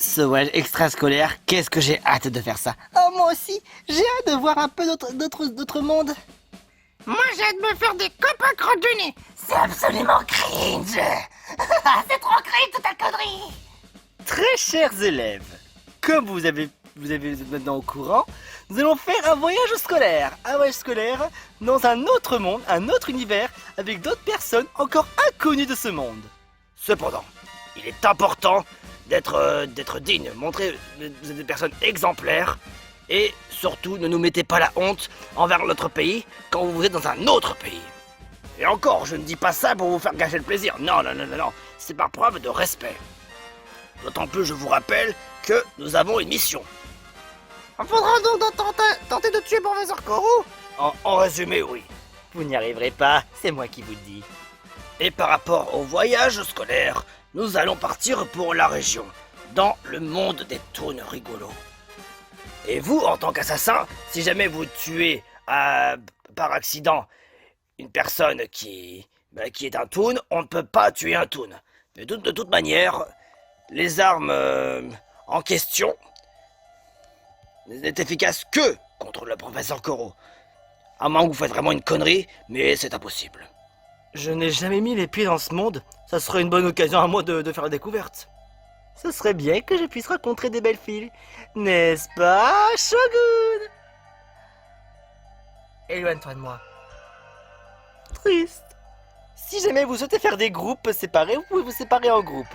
Ce voyage extrascolaire, qu'est-ce que j'ai hâte de faire ça. Oh, moi aussi, j'ai hâte de voir un peu d'autres mondes. Moi, j'ai hâte de me faire des copains crottes du nez. C'est absolument cringe. C'est trop cringe toute ta connerie. Très chers élèves, comme vous êtes maintenant au courant, nous allons faire un voyage scolaire. Un voyage scolaire dans un autre monde, un autre univers, avec d'autres personnes encore inconnues de ce monde. Cependant, il est important d'être digne, montrer vous êtes des personnes exemplaires et surtout ne nous mettez pas la honte envers notre pays quand vous êtes dans un autre pays. Et encore, je ne dis pas ça pour vous faire gâcher le plaisir. Non, c'est par preuve de respect. D'autant plus, je vous rappelle que nous avons une mission. Faudra donc tenter de tuer Professeur Corot. En résumé, oui. Vous n'y arriverez pas, c'est moi qui vous le dis. Et par rapport au voyage scolaire, nous allons partir pour la région, dans le monde des toons rigolos. Et vous, en tant qu'assassin, si jamais vous tuez par accident une personne qui est un toon, on ne peut pas tuer un toon. Mais de toute manière, les armes en question n'est efficace que contre le professeur Corot. À moins que vous faites vraiment une connerie, mais c'est impossible. Je n'ai jamais mis les pieds dans ce monde, ça serait une bonne occasion à moi de faire la découverte. Ce serait bien que je puisse rencontrer des belles filles, n'est-ce pas, Shogun? Éloigne-toi de moi. Triste. Si jamais vous souhaitez faire des groupes séparés, vous pouvez vous séparer en groupes.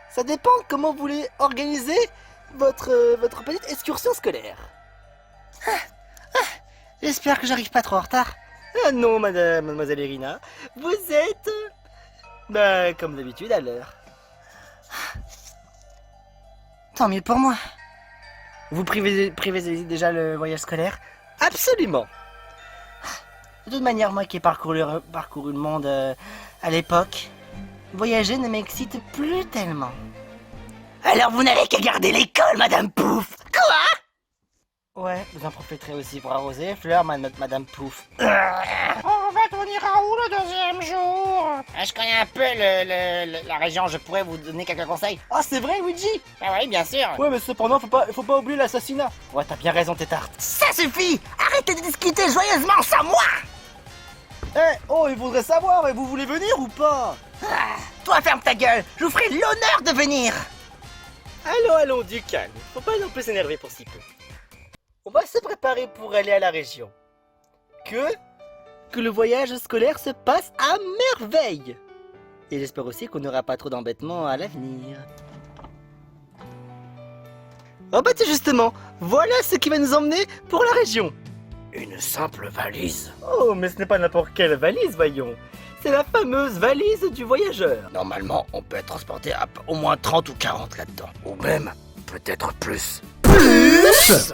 Ça dépend comment vous voulez organiser votre petite excursion scolaire. J'espère que j'arrive pas trop en retard. Ah non, mademoiselle Irina, vous êtes, comme d'habitude, à l'heure. Tant mieux pour moi. Vous privilégiez déjà le voyage scolaire? Absolument. De toute manière, moi qui ai parcouru le monde à l'époque, voyager ne m'excite plus tellement. Alors vous n'avez qu'à garder l'école, Madame Pouf. Quoi? Ouais, vous en profiterez aussi pour arroser les fleurs, Madame Pouf. En fait, on ira où le deuxième jour? Je connais un peu la région, je pourrais vous donner quelques conseils. Ah, c'est vrai, Luigi? Ah oui, bien sûr. Ouais, mais cependant, faut pas oublier l'assassinat. Ouais, t'as bien raison, Tétarte. Ça suffit. Arrêtez de discuter joyeusement sans moi. Oh, il voudrait savoir, et vous voulez venir ou pas? Toi, ferme ta gueule, je vous ferai l'honneur de venir. Allons, du calme. Faut pas non plus s'énerver pour si peu. On va se préparer pour aller à la région. Que le voyage scolaire se passe à merveille. Et j'espère aussi qu'on n'aura pas trop d'embêtements à l'avenir. Oh bah tiens justement, voilà ce qui va nous emmener pour la région. Une simple valise. Oh, mais ce n'est pas n'importe quelle valise, voyons. C'est la fameuse valise du voyageur. Normalement, on peut être transporté à au moins 30 ou 40 là-dedans. Ou même, peut-être plus. Plus?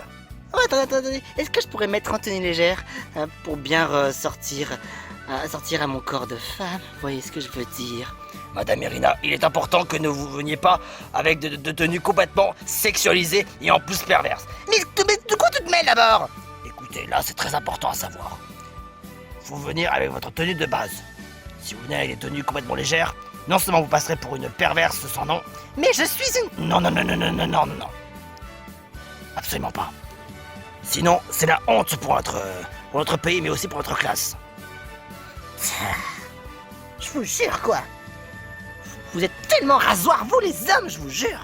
Oh, attendez. Est-ce que je pourrais mettre en tenue légère pour bien sortir à mon corps de femme? Vous voyez ce que je veux dire? Madame Irina, il est important que ne vous veniez pas avec de tenues complètement sexualisées et en plus perverses. Mais de quoi tu te mêles d'abord? Écoutez, là c'est très important à savoir. Faut venir avec votre tenue de base. Si vous venez avec des tenues complètement légères, non seulement vous passerez pour une perverse sans nom, mais je suis une... Non. Absolument pas. Sinon, c'est la honte pour notre pays, mais aussi pour notre classe. Je vous jure, quoi. Vous êtes tellement rasoirs, vous les hommes, je vous jure.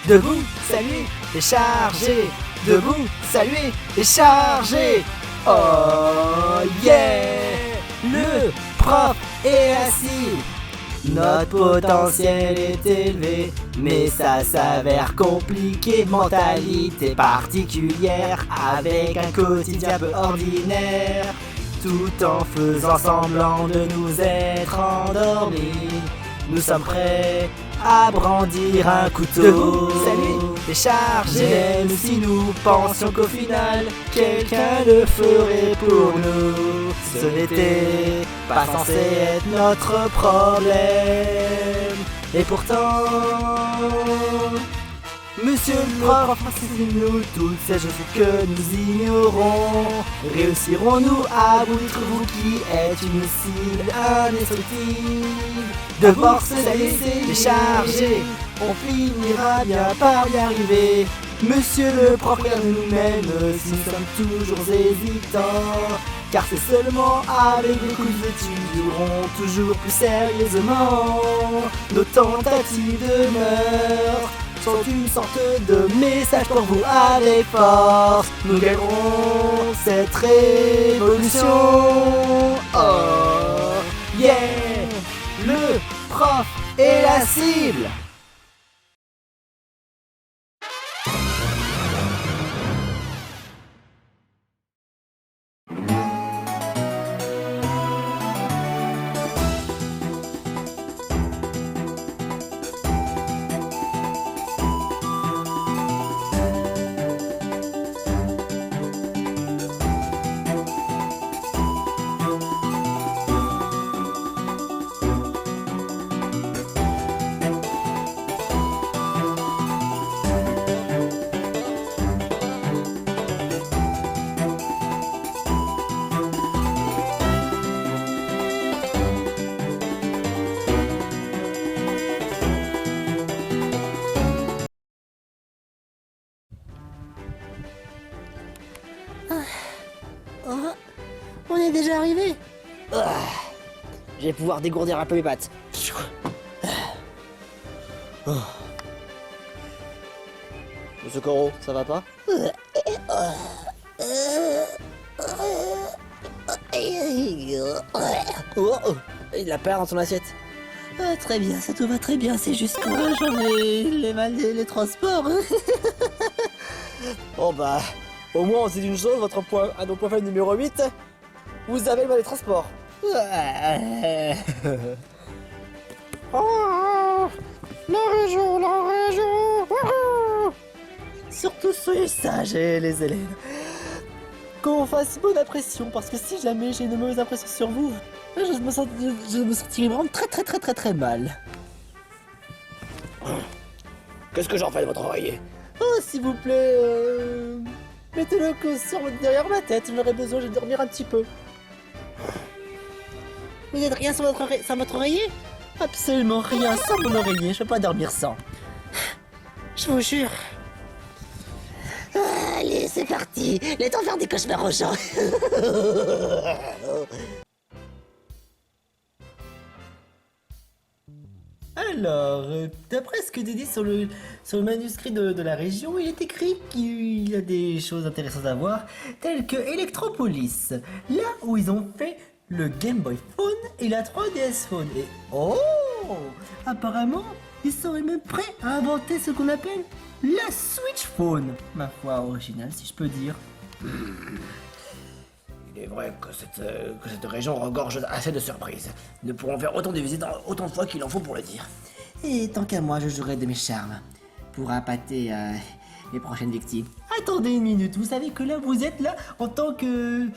Debout, saluer et charger. Debout, saluer et charger. Oh yeah! Le prof est assis. Notre potentiel est élevé, mais ça s'avère compliqué. Mentalité particulière, avec un quotidien peu ordinaire. Tout en faisant semblant de nous être endormis, nous sommes prêts à brandir un couteau. Debout, salut, décharger. Même si nous pensions qu'au final, quelqu'un le ferait pour nous, ce n'était pas censé être notre problème. Et pourtant, monsieur le prof, enseignez-nous toutes ces choses que nous ignorons. Réussirons-nous à vous être vous qui êtes une cible indestructible de force laisser décharger on finira bien par y arriver. Monsieur le prof, rien ne nous mène si nous sommes toujours hésitants. Car c'est seulement avec des coups de étudiants toujours plus sérieusement. Nos tentatives de meurtre sont une sorte de message pour vous avec force. Nous gagnerons cette révolution. Oh yeah, le prof est la cible. On est déjà arrivé. Je vais pouvoir dégourdir un peu mes pattes. Monsieur Coro, ça va pas? Il a peur dans son assiette. Très bien, ça tout va très bien, c'est juste que j'en ai les transports. Bon bah, au moins on sait d'une chose, à nos points faibles numéro 8, vous avez le mal des transports. Oh, la région, wouhou. Surtout soyez sages, les élèves. Qu'on fasse bonne impression, parce que si jamais j'ai une mauvaise impression sur vous, je me sentirai vraiment très mal. Qu'est-ce que j'en fais de votre oreiller? Oh, s'il vous plaît, mettez-le derrière ma tête, j'aurais besoin de dormir un petit peu. Vous n'êtes rien sans votre oreiller? Absolument rien sans mon oreiller, je peux pas dormir sans. Je vous jure. Allez, c'est parti. Laisse-toi faire des cauchemars aux gens. Alors, d'après ce que tu dis sur le manuscrit de la région, il est écrit qu'il y a des choses intéressantes à voir, telles que Electropolis, là où ils ont fait le Game Boy Phone et la 3DS Phone. Et oh, apparemment, ils seraient même prêts à inventer ce qu'on appelle la Switch Phone. Ma foi, original si je peux dire. Il est vrai que cette région regorge assez de surprises. Nous pourrons faire autant de visites autant de fois qu'il en faut pour le dire. Et tant qu'à moi, je jouerai de mes charmes pour appâter les prochaines victimes. Attendez une minute, vous savez que là, vous êtes là en tant que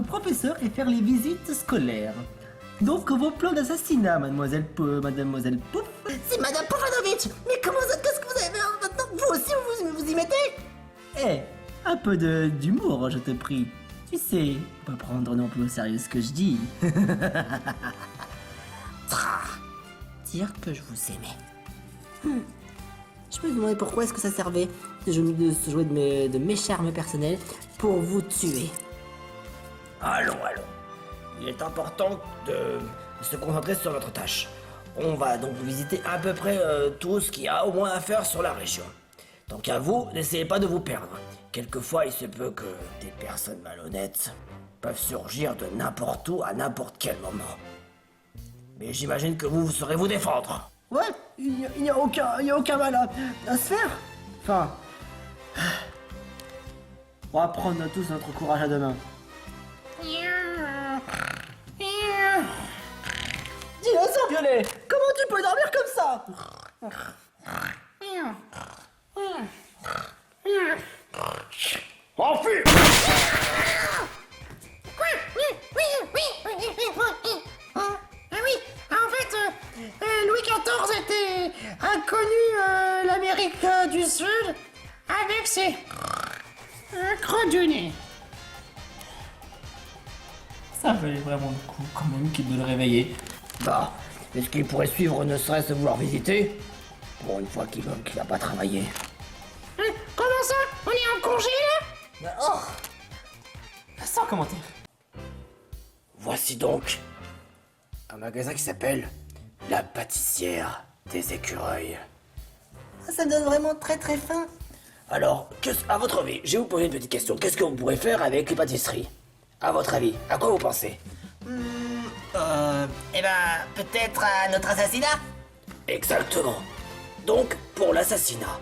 professeur et faire les visites scolaires. Donc vos plans d'assassinat, mademoiselle Pouf. C'est Madame Poufanovic. Mais qu'est-ce que vous avez maintenant? Vous aussi, vous y mettez? Eh, un peu d'humour, je te prie. Tu sais, pas prendre non plus au sérieux ce que je dis. Dire que je vous aimais. Je me demandais pourquoi est-ce que ça servait de se jouer de mes charmes personnels pour vous tuer. Allons. Il est important de se concentrer sur notre tâche. On va donc visiter à peu près tout ce qu'il y a au moins à faire sur la région. Tant qu'à vous, n'essayez pas de vous perdre. Quelquefois, il se peut que des personnes malhonnêtes peuvent surgir de n'importe où à n'importe quel moment. Mais j'imagine que vous saurez vous défendre. Ouais, il n'y a aucun mal à se faire. Enfin, on va prendre tous notre courage à deux mains. Dinosaure violet, comment tu peux dormir comme ça? Enfui! Oui, en fait, Louis XIV a connu l'Amérique du Sud avec ses crottes du nez. Ça valait vraiment le coup, quand même, qu'il de le réveiller. Bah, est-ce qu'il pourrait suivre ne serait-ce vouloir visiter? Pour une fois qu'il va pas travailler. Comment ça? On est en congé là? Sans commentaire. Voici donc un magasin qui s'appelle La Pâtissière des Écureuils. Ça me donne vraiment très très faim. Alors, à votre avis, je vais vous poser une petite question. Qu'est-ce que vous pourrez faire avec les pâtisseries? À votre avis, à quoi vous pensez? Eh ben, peut-être à notre assassinat? Exactement. Donc, pour l'assassinat,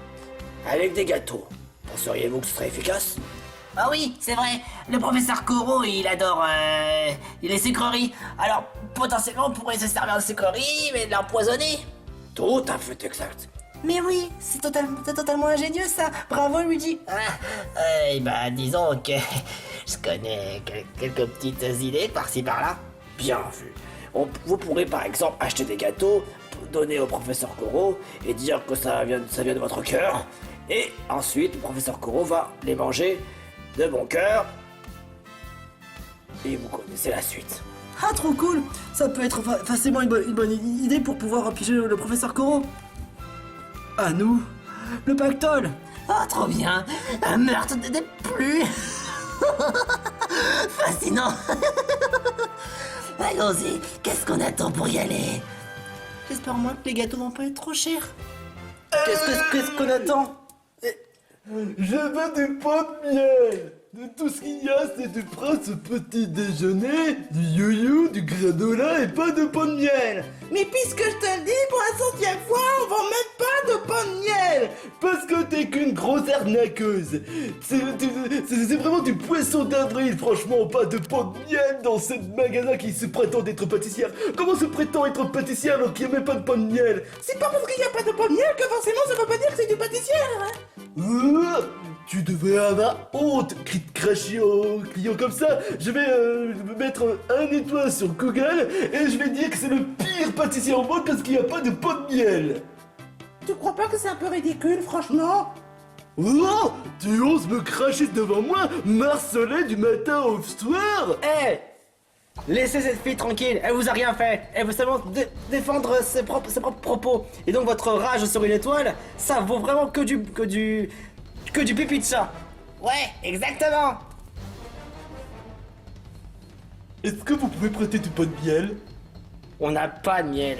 avec des gâteaux, penseriez-vous que ce serait efficace? Ah oui, c'est vrai, le professeur Koro, il adore les sucreries. Alors, potentiellement, on pourrait se servir de sucreries, mais de l'empoisonner. Tout à fait exact. Mais oui, c'est totalement ingénieux ça. Bravo Luigi. Bah disons que je connais quelques petites idées par-ci par-là. Bien vu. Vous pourrez par exemple acheter des gâteaux, donner au professeur Koro et dire que ça vient de votre cœur. Et ensuite, le professeur Koro va les manger de bon cœur. Et vous connaissez la suite. Ah, trop cool. Ça peut être facilement une bonne idée pour pouvoir piéger le professeur Koro. À nous, le pactole. Oh, trop bien. Un meurtre des plus fascinant. Allons-y, qu'est-ce qu'on attend pour y aller? J'espère au moins que les gâteaux vont pas être trop chers. Qu'est-ce qu'on attend? Je veux du pot de miel. De tout ce qu'il y a, c'est du prince au petit déjeuner, du you-you, du granola et pas de pot de miel. Mais puisque je te le dis pour la centième fois, on va mettre pas de pot de miel. Parce que t'es qu'une grosse arnaqueuse. C'est vraiment du poisson d'avril, franchement, pas de pot de miel dans ce magasin qui se prétend être pâtissière. Comment se prétend être pâtissière alors qu'il n'y a même pas de pot de miel? C'est pas parce qu'il y a pas de pot de miel que forcément ça veut pas dire que c'est du pâtissière, hein. Tu devrais avoir honte, cracher au client comme ça. Je vais mettre un étoile sur Google et je vais dire que c'est le pire pâtissier au monde parce qu'il n'y a pas de pot de miel. Tu crois pas que c'est un peu ridicule, franchement? Oh, tu oses me cracher devant moi, marceler du matin au soir? Laissez cette fille tranquille, elle vous a rien fait. Elle veut seulement défendre ses propres propos. Et donc votre rage sur une étoile, ça vaut vraiment que du pipi de chat. Ouais, exactement. Est-ce que vous pouvez prêter du pot de miel? On n'a pas de miel.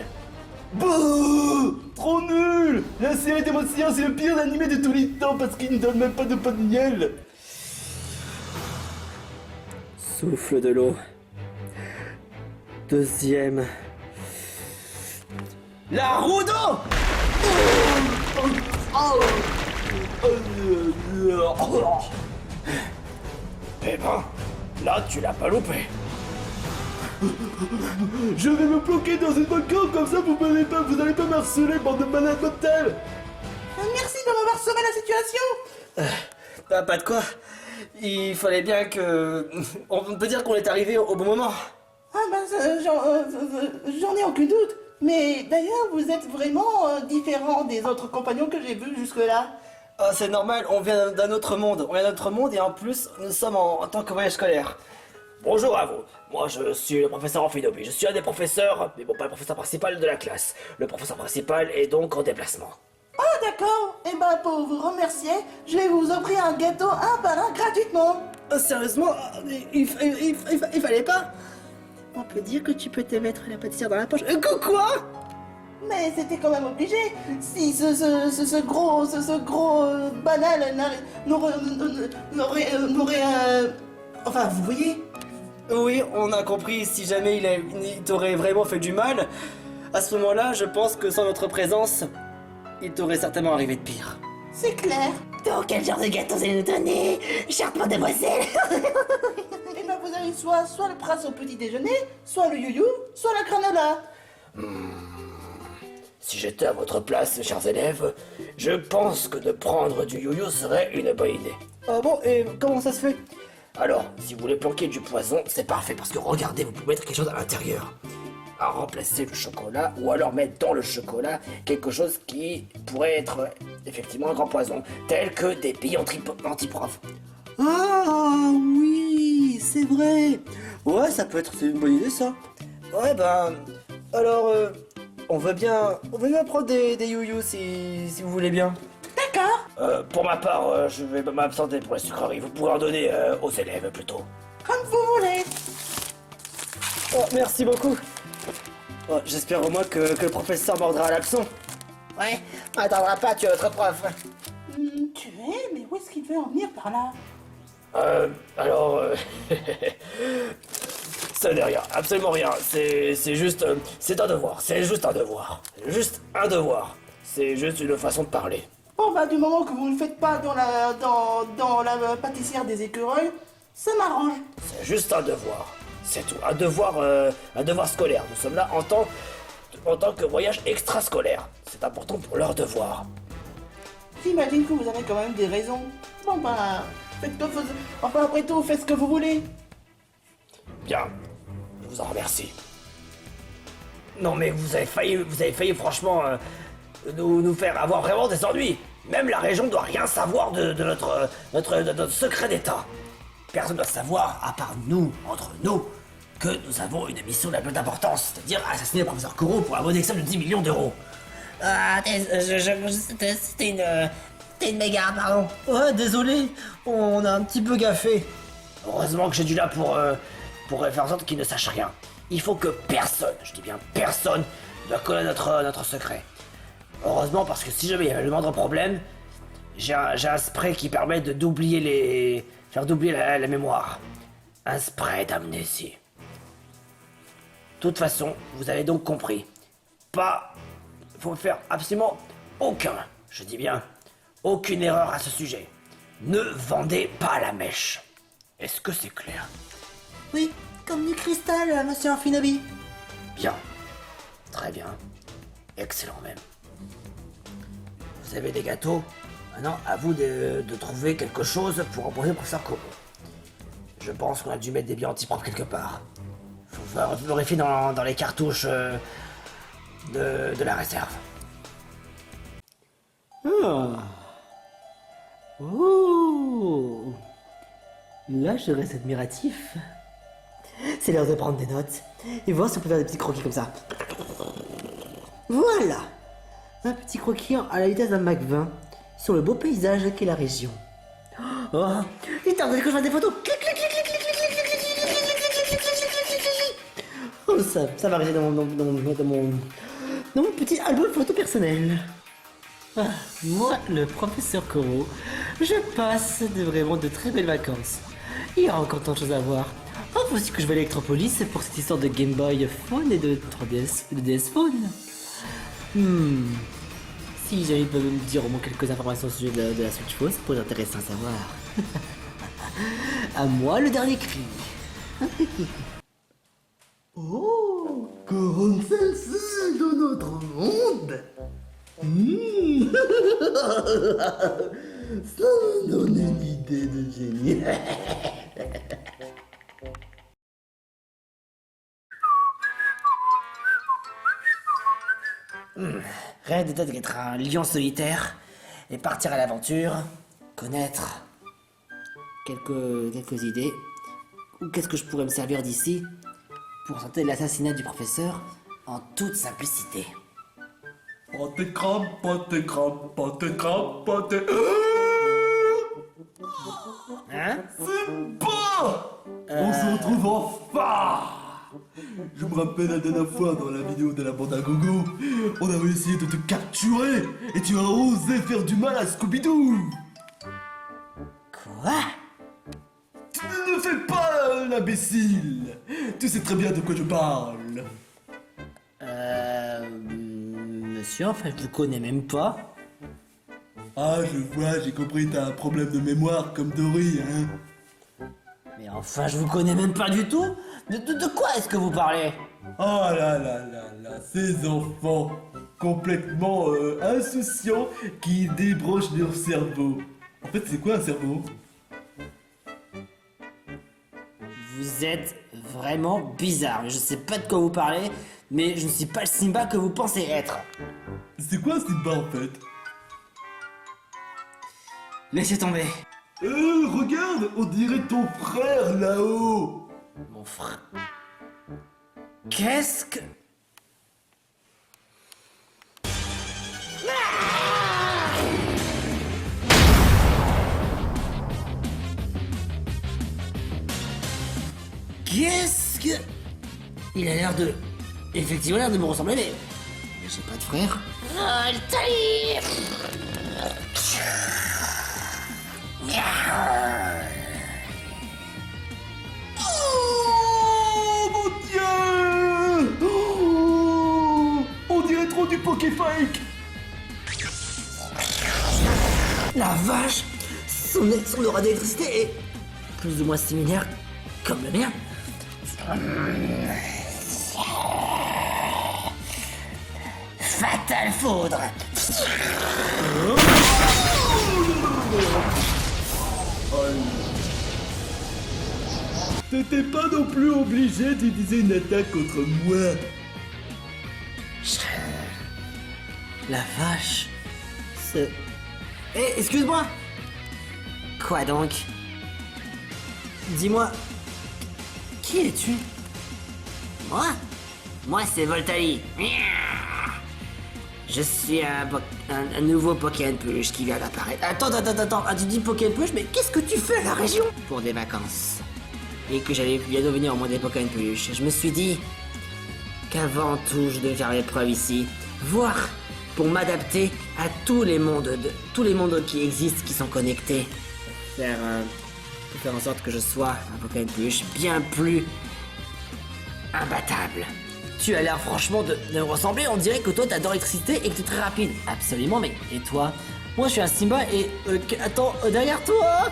Bouh, trop nul. La série des Monsters, c'est le pire animé de tous les temps parce qu'il ne donne même pas de pot de miel. Souffle de l'eau. Deuxième. La roue d'eau. Eh ben, là tu l'as pas loupé. Je vais me planquer dans une banque comme ça vous allez pas m'harceler, bande de malades mentales. Merci de m'avoir sauvé la situation. Bah, pas de quoi. Il fallait bien que... On peut dire qu'on est arrivé au bon moment. Ah ben, j'en ai aucun doute. Mais d'ailleurs, vous êtes vraiment différent des autres compagnons que j'ai vus jusque-là. Ah, c'est normal, on vient d'un autre monde. On vient d'un autre monde et en plus, nous sommes en tant que voyage scolaire. Bonjour à vous. Moi je suis le professeur Amphinobi. Je suis un des professeurs, mais bon pas le professeur principal de la classe. Le professeur principal est donc en déplacement. Ah d'accord. Et ben pour vous remercier, je vais vous offrir un gâteau un par un gratuitement. Sérieusement, il fallait pas. On peut dire que tu peux te mettre la pâtissière dans la poche. Quoi? Mais c'était quand même obligé. Si ce gros banal n'aurait enfin vous voyez. Oui, on a compris, si jamais il t'aurait vraiment fait du mal, à ce moment-là, je pense que sans notre présence, il t'aurait certainement arrivé de pire. C'est clair. Donc, quel genre de gâteau vous allez nous donner, chère mademoiselle? Et ben vous avez soit le prince au petit déjeuner, soit le you-you, soit la granola. Si j'étais à votre place, chers élèves, je pense que de prendre du yo-yo serait une bonne idée. Ah bon, et comment ça se fait? Alors, si vous voulez planquer du poison, c'est parfait parce que regardez, vous pouvez mettre quelque chose à l'intérieur. À remplacer le chocolat ou alors mettre dans le chocolat quelque chose qui pourrait être effectivement un grand poison, tel que des billes antiprofs. Ah oui, c'est vrai. Ouais, ça peut être c'est une bonne idée ça. Ouais, ben... Alors, on veut bien prendre des you-you si vous voulez bien. D'accord. Pour ma part, je vais m'absenter pour les sucreries. Vous pourrez en donner aux élèves plutôt. Comme vous voulez. Oh, merci beaucoup. Oh, j'espère au moins que le professeur mordra à l'absent. Ouais, on n'attendra pas, tu es notre prof. Tu es, mais où est-ce qu'il veut en venir par là? Alors... ça n'est rien, absolument rien. C'est juste... c'est un devoir, c'est juste un devoir. Juste un devoir. C'est juste une façon de parler. Bon bah du moment que vous ne le faites pas dans la pâtissière des écureuils, ça m'arrange. C'est juste un devoir. C'est tout. Un devoir scolaire. Nous sommes là en tant que voyage extrascolaire. C'est important pour leur devoir. J'imagine que vous avez quand même des raisons. Bon bah, enfin après tout, faites ce que vous voulez. Bien. Je vous en remercie. Non mais vous avez failli franchement nous faire avoir vraiment des ennuis. Même la région ne doit rien savoir de notre secret d'état. Personne ne doit savoir, à part nous, entre nous, que nous avons une mission de la plus d'importance, c'est-à-dire assassiner le professeur Koro pour la bonne somme de 10 millions d'euros. Ah, c'était une méga, pardon. Ouais, désolé, on a un petit peu gaffé. Heureusement que j'ai dû là pour faire en sorte qu'il ne sache rien. Il faut que personne, je dis bien personne, ne connaisse notre secret. Heureusement parce que si jamais il y avait le moindre problème, j'ai un spray qui permet de faire d'oublier la mémoire. Un spray d'amnésie. De toute façon, vous avez donc compris. Faut faire absolument je dis bien, aucune erreur à ce sujet. Ne vendez pas la mèche. Est-ce que c'est clair? Oui, comme du cristal, monsieur Amphinobi. Bien. Très bien. Excellent même. Vous avez des gâteaux? Maintenant, à vous de trouver quelque chose pour empoisonner le professeur Koro. Je pense qu'on a dû mettre des billes antipropres quelque part. Faut vérifier dans les cartouches de la réserve. Ah. Oh. Là, je reste admiratif. C'est l'heure de prendre des notes et voir si on peut faire des petits croquis comme ça. Voilà. Un petit croquis à la vitesse d'un Mach 20 sur le beau paysage qu'est la région. Oh, il tarde que je fasse des photos. Clic, clic, clic, clic, clic, clic, clic, clic, clic, clic, clic, clic, clic. Oh, ça va rester dans mon petit album photo personnel. Ah, moi, le professeur Koro, je passe vraiment de très belles vacances. Il y aura encore tant de choses à voir. Oh, aussi que je vais à Electropolis pour cette histoire de Game Boy Phone et de 3DS, de DS Phone. Si jamais ils peuvent me dire au moins quelques informations au sujet de la Switch Phone, ça pourrait être intéressant à savoir. À moi le dernier cri. Oh, Coron Sensei dans notre monde. Ça me donne une idée de génie. Rien de tel qu'être un lion solitaire et partir à l'aventure, connaître quelques idées. Ou qu'est-ce que je pourrais me servir d'ici pour tenter l'assassinat du professeur en toute simplicité. Pâté crabe, pâté crabe, pâté crabe, pâté... Hein? C'est bon. On se retrouve enfin. Je me rappelle la dernière fois dans la vidéo de la bande à gogo, on avait essayé de te capturer et tu as osé faire du mal à Scooby-Doo. Quoi? Ne fais pas l'imbécile. Tu sais très bien de quoi je parle. Monsieur, enfin, je vous connais même pas. Ah, je vois, j'ai compris, t'as un problème de mémoire comme Dory, hein. Mais enfin, je vous connais même pas du tout. De quoi est-ce que vous parlez? Oh là là là là, ces enfants complètement insouciants qui débranchent leur cerveau. En fait, c'est quoi un cerveau? Vous êtes vraiment bizarre. Je sais pas de quoi vous parlez, mais je ne suis pas le Simba que vous pensez être. C'est quoi Simba en fait? Laissez tomber. Regarde, on dirait ton frère là-haut. Mon frère. Qu'est-ce que... l'air de... Effectivement, l'air de me ressembler, mais j'ai pas de frère. Voltaire. Oh mon dieu! Oh, on dirait trop du Pokéfake! La vache! Son aura d'électricité est plus ou moins similaire comme le mien. Fatal foudre! T'étais pas non plus obligé d'utiliser une attaque contre moi. La vache! Excuse-moi! Quoi donc? Dis-moi, qui es-tu? Moi c'est Voltali. Je suis un nouveau Pokémon Peluche qui vient d'apparaître. Attends, tu dis Pokémon Peluche, mais qu'est-ce que tu fais à la région? Pour des vacances. Et que j'allais bientôt venir au monde des Pokémon Peluche. Je me suis dit qu'avant tout, je devais faire mes preuves ici. Voir pour m'adapter à tous les mondes qui existent, qui sont connectés. Pour faire en sorte que je sois un Pokémon Peluche bien plus imbattable. Tu as l'air franchement de me ressembler, on dirait que toi t'adores l'électricité et que tu es très rapide. Absolument, mais et toi? Moi je suis un Simba et... attends, derrière toi?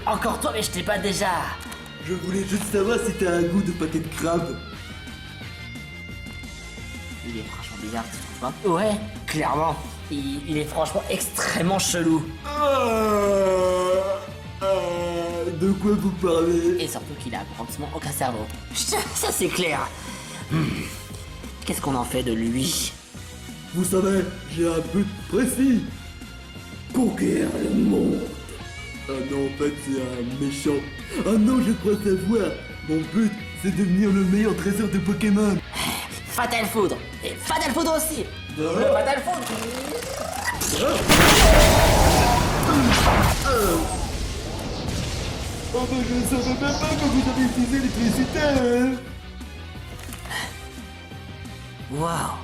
Encore toi, mais je t'ai pas déjà. Je voulais juste savoir si t'as un goût de pâté de crabe. Il est franchement bizarre, tu trouves pas? Ouais, clairement. Il est franchement extrêmement chelou. De quoi vous parlez? Et surtout qu'il a pratiquement aucun cerveau. Ça c'est clair. Qu'est-ce qu'on en fait de lui? Vous savez, j'ai un but précis. Conquérir le monde. Ah non, en fait, c'est un méchant. Ah non, je crois savoir. Mon but, c'est de devenir le meilleur trésor de Pokémon. Fatal Foudre. Et Fatal Foudre aussi. Le Fatal Foudre. Oh mais je ne savais même pas que vous avez utilisé l'électricité, hein. Waouh.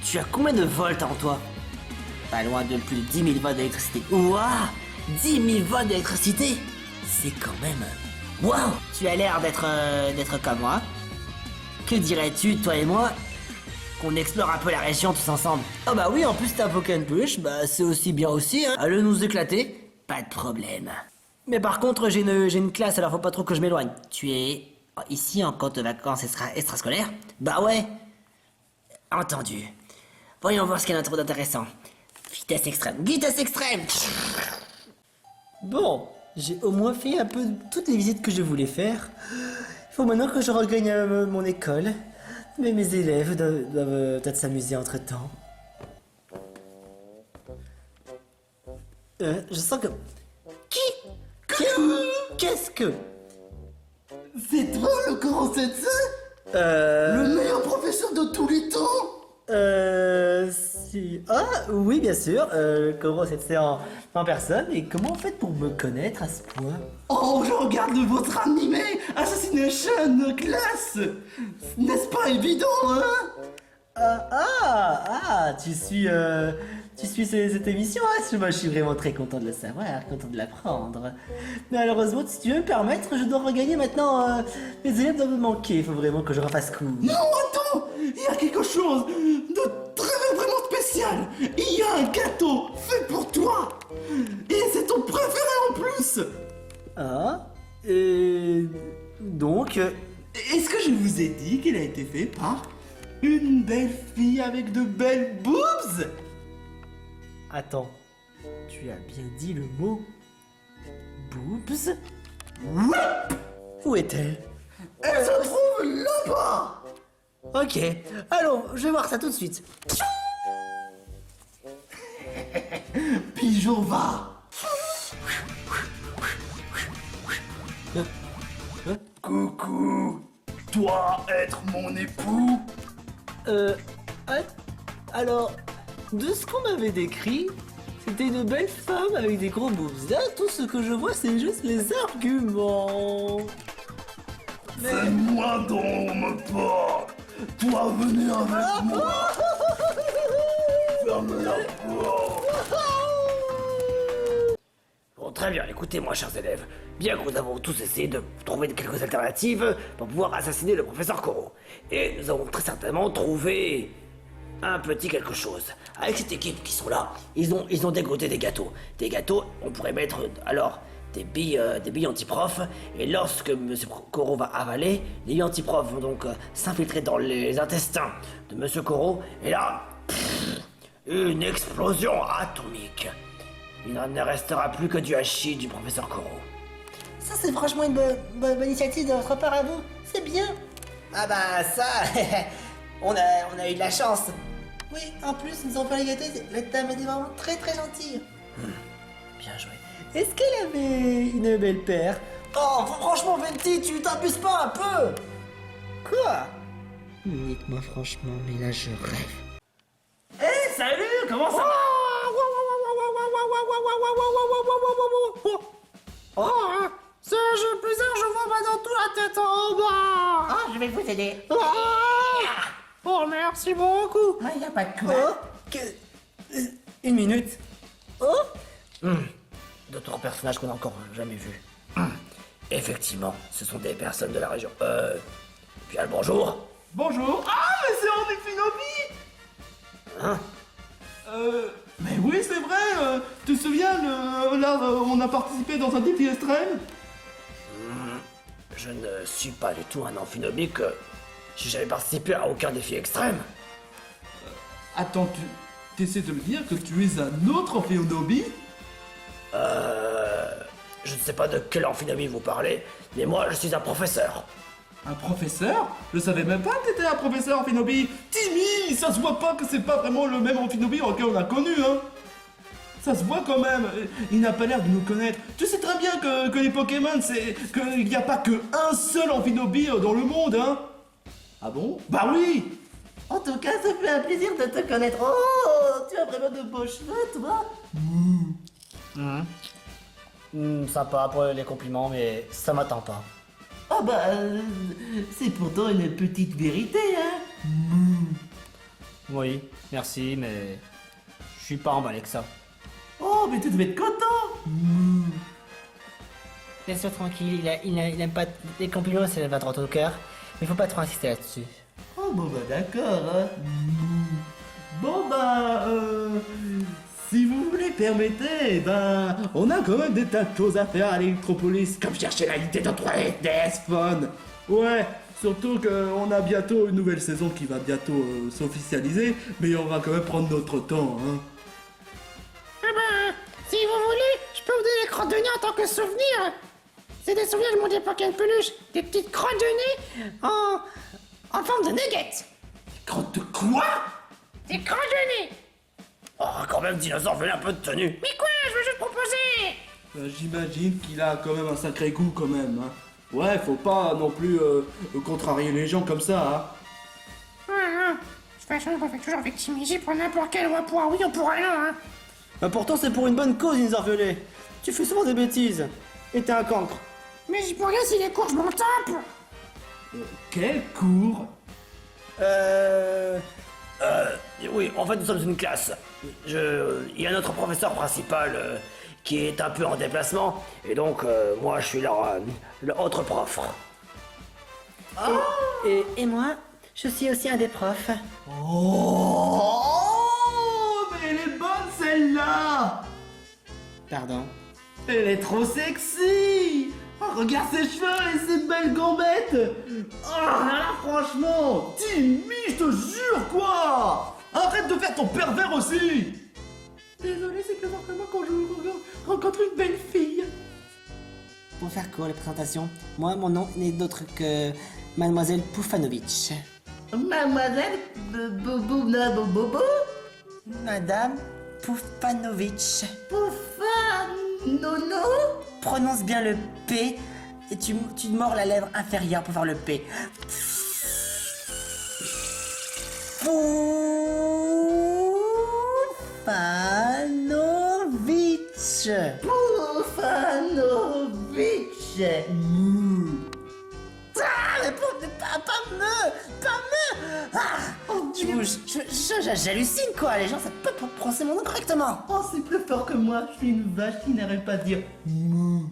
Tu as combien de volts en toi? Pas loin de plus de 10 000 volts d'électricité. Waouh, 10 000 volts d'électricité. C'est quand même... Waouh. Tu as l'air d'être comme moi. Que dirais-tu, toi et moi, qu'on explore un peu la région tous ensemble? Oh bah oui, en plus t'as un Pokémon Peluche, bah c'est aussi bien aussi, hein. Allez nous éclater. Pas de problème. Mais par contre, j'ai une classe, alors faut pas trop que je m'éloigne. Tu es ici en compte de vacances extrascolaires? Bah ouais. Entendu. Voyons voir ce qu'il y a d'intéressant. Vitesse extrême. Vitesse extrême. Bon, j'ai au moins fait un peu toutes les visites que je voulais faire. Il faut maintenant que je regagne mon école. Mais mes élèves doivent peut-être s'amuser entre-temps. Je sens que... Qu'est-ce que... C'est toi le Koro Sensei? Le meilleur professeur de tous les temps? Si... Ah, oui, bien sûr. Koro Sensei en personne. Et comment vous faites pour me connaître à ce point? Oh, je regarde votre animé Assassination Class. N'est-ce pas évident, hein? Tu suis cette émission, hein? Moi, je suis vraiment très content de le savoir, content de l'apprendre. Malheureusement, si tu veux me permettre, je dois regagner maintenant. Mes élèves doivent me manquer, il faut vraiment que je refasse coup. Non, attends. Il y a quelque chose de vraiment spécial. Il y a un gâteau fait pour toi. Et c'est ton préféré en plus. Ah, et... Donc... Est-ce que je vous ai dit qu'il a été fait par une belle fille avec de belles boobs? Attends, tu as bien dit le mot... boobs? Ouais. Où est-elle? Elle se trouve là-bas. Ok, allons, je vais voir ça tout de suite. Pigeon va. Coucou. Toi être mon époux? Alors, de ce qu'on m'avait décrit, c'était une belle femme avec des gros boobs. Là, tout ce que je vois, c'est juste les arguments. C'est moi dont on me parle. Toi, venez avec moi. Ferme la porte. Bon, très bien, écoutez-moi, chers élèves. Bien que nous avons tous essayé de trouver quelques alternatives pour pouvoir assassiner le professeur Koro. Et nous avons très certainement trouvé un petit quelque chose. Avec cette équipe qui sont là, ils ont dégoté des gâteaux. Des gâteaux, on pourrait mettre alors des billes anti-prof. Et lorsque Monsieur Koro va avaler, les billes anti-prof vont donc s'infiltrer dans les intestins de Monsieur Koro. Et là, une explosion atomique. Il ne restera plus que du hachis du professeur Koro. Ça, c'est franchement une bonne initiative de votre part à vous. C'est bien. Ah bah ça, on a eu de la chance. Oui, en plus, ils ont fait les gâteaux. La dame était vraiment très très gentille. Bien joué. Est-ce qu'elle avait une belle paire? Oh, franchement, Venti, tu t'abuses pas un peu? Quoi? Dites-moi franchement, mais là je rêve. Eh, salut, comment ça va? Oh, ce jeu bizarre, je vois pas dans tout la tête en bas. Oh, je vais vous aider. Oh, merci beaucoup. Il n'y a pas de quoi. Une minute. D'autres personnages qu'on n'a encore jamais vus. Effectivement, ce sont des personnes de la région. Bien le bonjour. Bonjour. Ah, mais c'est Onifinobi. Hein? Mais oui, c'est vrai. Tu te souviens, là, on a participé dans un défi extrême. Je ne suis pas du tout un amphinomique. J'ai jamais participé à aucun défi extrême. Attends, tu essaies de me dire que tu es un autre Amphinobi? Je ne sais pas de quelle amphinomie vous parlez, mais moi je suis un professeur. Un professeur? Je savais même pas que t'étais un professeur Amphinobi. Timmy, ça se voit pas que c'est pas vraiment le même Amphinobi auquel on a connu, hein. Ça se voit quand même. Il n'a pas l'air de nous connaître. Tu sais très bien que les Pokémon, c'est qu'il n'y a pas que un seul Amphinobi dans le monde, hein. Ah bon? Bah oui. En tout cas, ça fait un plaisir de te connaître. Oh, tu as vraiment de beaux cheveux, toi. Sympa pour les compliments, mais ça m'attend pas. Ah bah, c'est pourtant une petite vérité, hein. Oui, merci, mais je suis pas emballé que ça. Oh, mais tu devais être content. Bien sûr, tranquille, il aime pas les compliments, ça va droit au cœur, mais faut pas trop insister là-dessus. Oh, bon bah d'accord, hein. Bon bah, si vous me les permettez, ben, on a quand même des tas de choses à faire à l'Electropolis, comme chercher la Nintendo 3DS DS Phone. Ouais, surtout qu'on a bientôt une nouvelle saison qui va bientôt s'officialiser, mais on va quand même prendre notre temps, hein. Si vous voulez, je peux vous donner les crottes de nez en tant que souvenir. C'est des souvenirs de mon époque en peluche. Des petites crottes de nez en forme de nuggets. Crotte de quoi? Des crottes de nez. Oh, quand même, dinosaure, venez un peu de tenue. Mais quoi, je veux juste proposer. J'imagine qu'il a quand même un sacré goût quand même, hein. Ouais, faut pas non plus contrarier les gens comme ça, hein. De toute façon, on fait toujours victimiser pour n'importe quelle loi pour un oui ou pour un non, hein. Pourtant, c'est pour une bonne cause, dinosaure violet. Tu fais souvent des bêtises. Et t'es un cancre. Mais j'y peux rien si les cours je m'en tape. Quel cours? Oui, en fait, nous sommes une classe. Il y a notre professeur principal qui est un peu en déplacement, et donc moi je suis leur autre prof. Et moi, je suis aussi un des profs. Oh, mais elle est bonne celle-là! Pardon. Elle est trop sexy! Oh, regarde ses cheveux et ses belles gambettes! Oh là là, franchement! Timmy, je te jure, quoi! Arrête de faire ton pervers aussi! Désolé, c'est que vraiment quand je rencontre une belle fille. Pour faire court les présentations, moi, mon nom n'est d'autre que Mademoiselle Poufanovic. Mademoiselle Bobo Madame Poufanovic. Nono. Prononce bien le P et tu mords la lèvre inférieure pour faire le P. Poufanovic. Pufanovic. J'hallucine quoi, les gens ça peut prononcer mon nom correctement. Oh, c'est plus fort que moi, je suis une vache qui n'arrête pas de dire mou.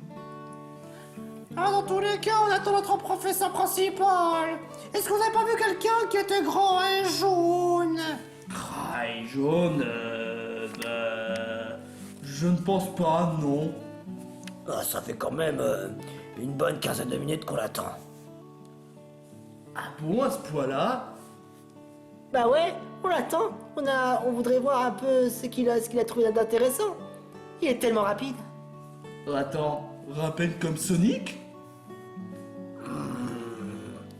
Ah, dans tous les cas, on attend notre professeur principal. Est-ce que vous avez pas vu quelqu'un qui était grand et jaune? Et jaune, je ne pense pas, non. Ah, ça fait quand même une bonne quinzaine de minutes qu'on l'attend. Ah bon, à ce point-là? Bah ouais, on l'attend. On voudrait voir un peu ce qu'il a trouvé d'intéressant. Il est tellement rapide. Attends, rapide comme Sonic?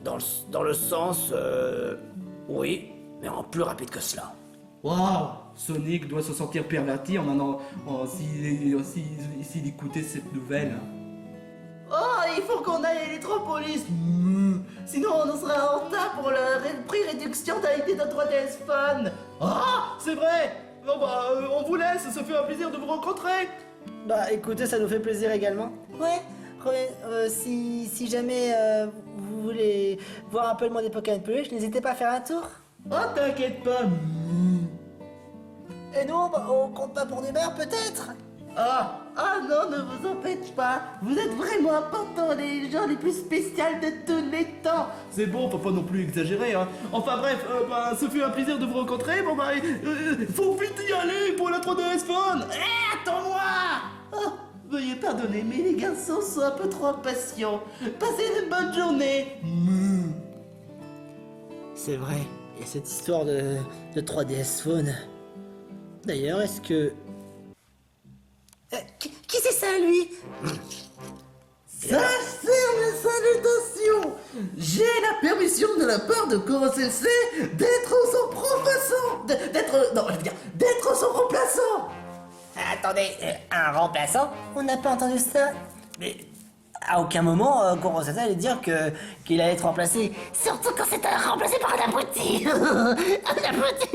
Dans le sens, oui, mais en plus rapide que cela. Waouh! Sonic doit se sentir perverti s'il écoutait cette nouvelle. Oh, il faut qu'on aille à l'électropolis. Sinon, on sera en retard pour le prix réduction d'AID de 3DS Phone. Ah! C'est vrai! Bon bah, on vous laisse, ça fait un plaisir de vous rencontrer! Bah écoutez, ça nous fait plaisir également. Ouais, si jamais vous voulez voir un peu le monde des Pokémon Peluche, n'hésitez pas à faire un tour. Oh, t'inquiète pas. Et nous, on compte pas pour des mères peut-être? Ah non, ne vous en faites pas. Vous êtes vraiment importants, les gens les plus spéciaux de tous les temps. C'est bon, faut pas non plus exagérer, hein. Enfin bref, bah, ce fut un plaisir de vous rencontrer. Bon bah, faut vite y aller pour la 3DS Phone. Attends-moi. Oh, veuillez pardonner, mais les garçons sont un peu trop impatients. Passez une bonne journée. C'est vrai, il y a cette histoire de 3DS Phone. D'ailleurs, est-ce que... Qui c'est ça, lui? Sincère mes salutations. J'ai la permission de la part de Koro Sensei d'être son professeur. D'être son remplaçant. Attendez, un remplaçant? On n'a pas entendu ça. Mais à aucun moment, Koro Sensei allait dire qu'il allait être remplacé. Surtout quand c'est remplacé par un abruti. Un abruti,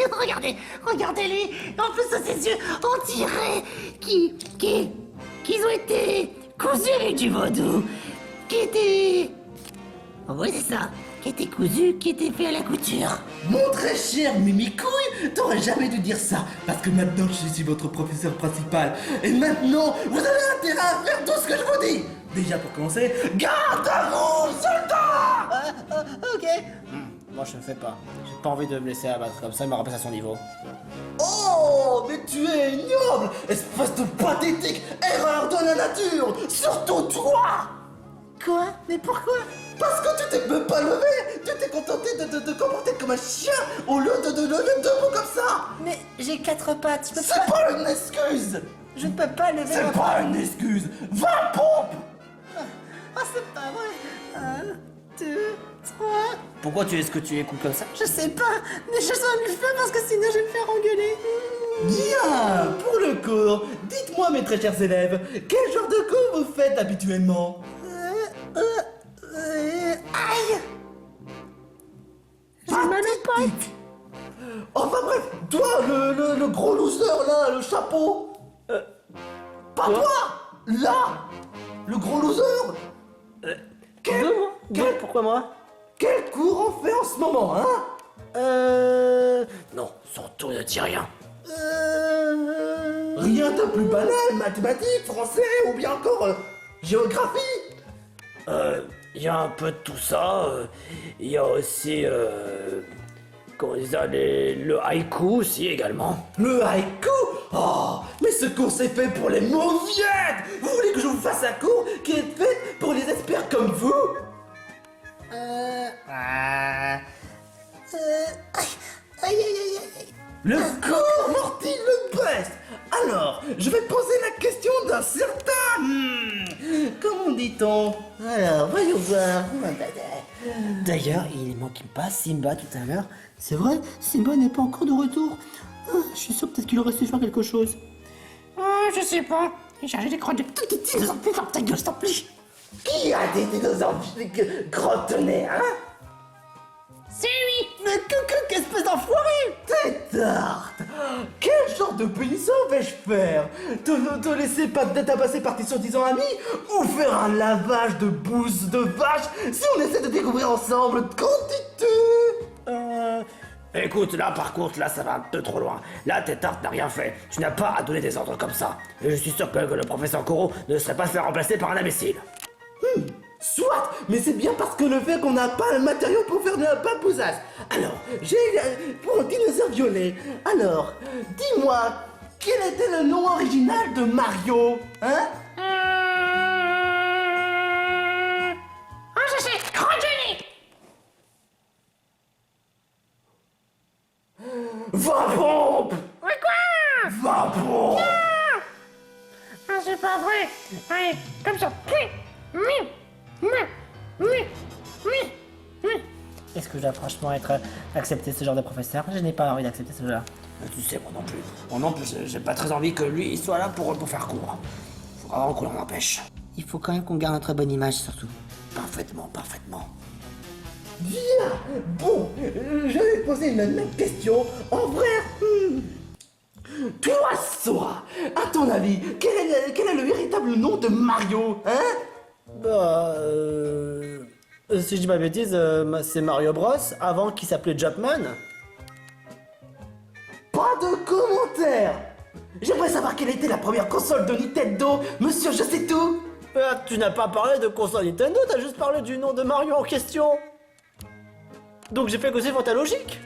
regardez-lui. En plus de ses yeux, on dirait qu'ils ont été cousus avec du vaudou. Oui, c'est ça. Qui était cousu, qui était fait à la couture. Mon très cher Mimicouille, t'aurais jamais dû dire ça. Parce que maintenant, je suis votre professeur principal. Et maintenant, vous avez intérêt à faire tout ce que je vous dis. Déjà pour commencer, garde à vous, soldat. Ok. Moi je le fais pas. J'ai pas envie de me laisser abattre comme ça, il me remplace à son niveau. Oh, mais tu es ignoble, espèce de pathétique erreur de la nature. Surtout toi. Quoi? Mais pourquoi? Parce que tu t'es même pas levé. Tu t'es contenté de te comporter comme un chien au lieu de lever debout comme ça. Mais j'ai 4 pattes, je peux C'est pas une excuse. Je ne peux pas lever C'est pas une excuse. Va pompe. Oh, c'est pas vrai. 1, 2, 3... Pourquoi tu es ce que tu es cool comme ça? Je sais pas, mais je dois le faire parce que sinon je vais me faire engueuler. Bien, pour le cours, dites-moi mes très chers élèves, quel genre de cours vous faites habituellement? Aïe! J'ai mal aux pattes. Enfin bref, toi, le gros loser là, le chapeau. Pas toi. Là, le gros loser. Pourquoi moi? Quel cours on fait en ce moment, hein? Non, surtout ne dis rien. Rien de plus banal, mathématiques, français ou bien encore géographie. Il y a un peu de tout ça. Il y a aussi, comment on dit ça, le haïku aussi également. Le haïku? Oh, mais ce cours c'est fait pour les mauviettes. Vous voulez que je vous fasse un cours qui est fait pour les experts comme vous? Le cours Morty le best. Alors, je vais poser la question d'un certain... comment dit-on? Alors, voyons voir. D'ailleurs, il manque pas Simba tout à l'heure. C'est vrai, Simba n'est pas encore de retour. Je suis sûr peut-être qu'il aurait su faire quelque chose. Je sais pas. J'ai chargé des crottes de petites dinosaures dans ta gueule, s'il te plaît. Qui a des dinosaures grottenés, hein? C'est lui. Mais qu'espèce d'enfoiré! Tétard! Quel genre de punition vais-je faire? Te laisser pas tabasser par tes soi-disant amis? Ou faire un lavage de bouse de vache si on essaie de découvrir ensemble? Qu'en dis-tu? Écoute, là par contre, là ça va un peu trop loin. Là, Tétard n'a rien fait. Tu n'as pas à donner des ordres comme ça. Et je suis sûr que le professeur Koro ne serait pas fait remplacer par un imbécile. Soit, mais c'est bien parce que le fait qu'on n'a pas le matériau pour faire de la papousage. Alors, pour un dinosaure violet. Alors, dis-moi, quel était le nom original de Mario? Hein? Ah, je sais, Crotte-Nez. Va pompe! Ouais, quoi? Va pompe! Ah, c'est pas vrai. Allez, comme ça. Est-ce que je dois franchement accepter ce genre de professeur? Je n'ai pas envie d'accepter ce genre. Tu sais, moi non plus. Moi non plus, j'ai pas très envie que lui il soit là pour faire court. Faut vraiment qu'on l'en empêche. Il faut quand même qu'on garde notre bonne image surtout. Parfaitement, parfaitement. Bien! Bon, je vais poser une même question. En vrai, toi, Sora, à ton avis, quel est le véritable nom de Mario? Hein? Bah, si je dis pas de bêtises, c'est Mario Bros avant qu'il s'appelait Jumpman. Pas de commentaires! J'aimerais savoir quelle était la première console de Nintendo, monsieur je sais tout! Tu n'as pas parlé de console Nintendo, t'as juste parlé du nom de Mario en question. Donc j'ai fait que suivre ta logique.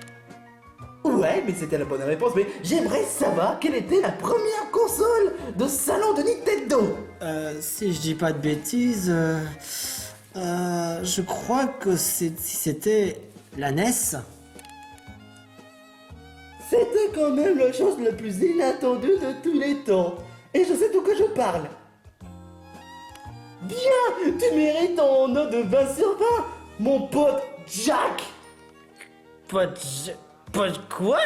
Ouais, mais c'était la bonne réponse, mais j'aimerais savoir quelle était la première console de salon de Nintendo! Si je dis pas de bêtises, je crois que c'était la NES. C'était quand même la chose la plus inattendue de tous les temps. Et je sais de quoi je parle. Bien, tu mérites ton note de 20 sur 20, mon pote Jack. Pas quoi?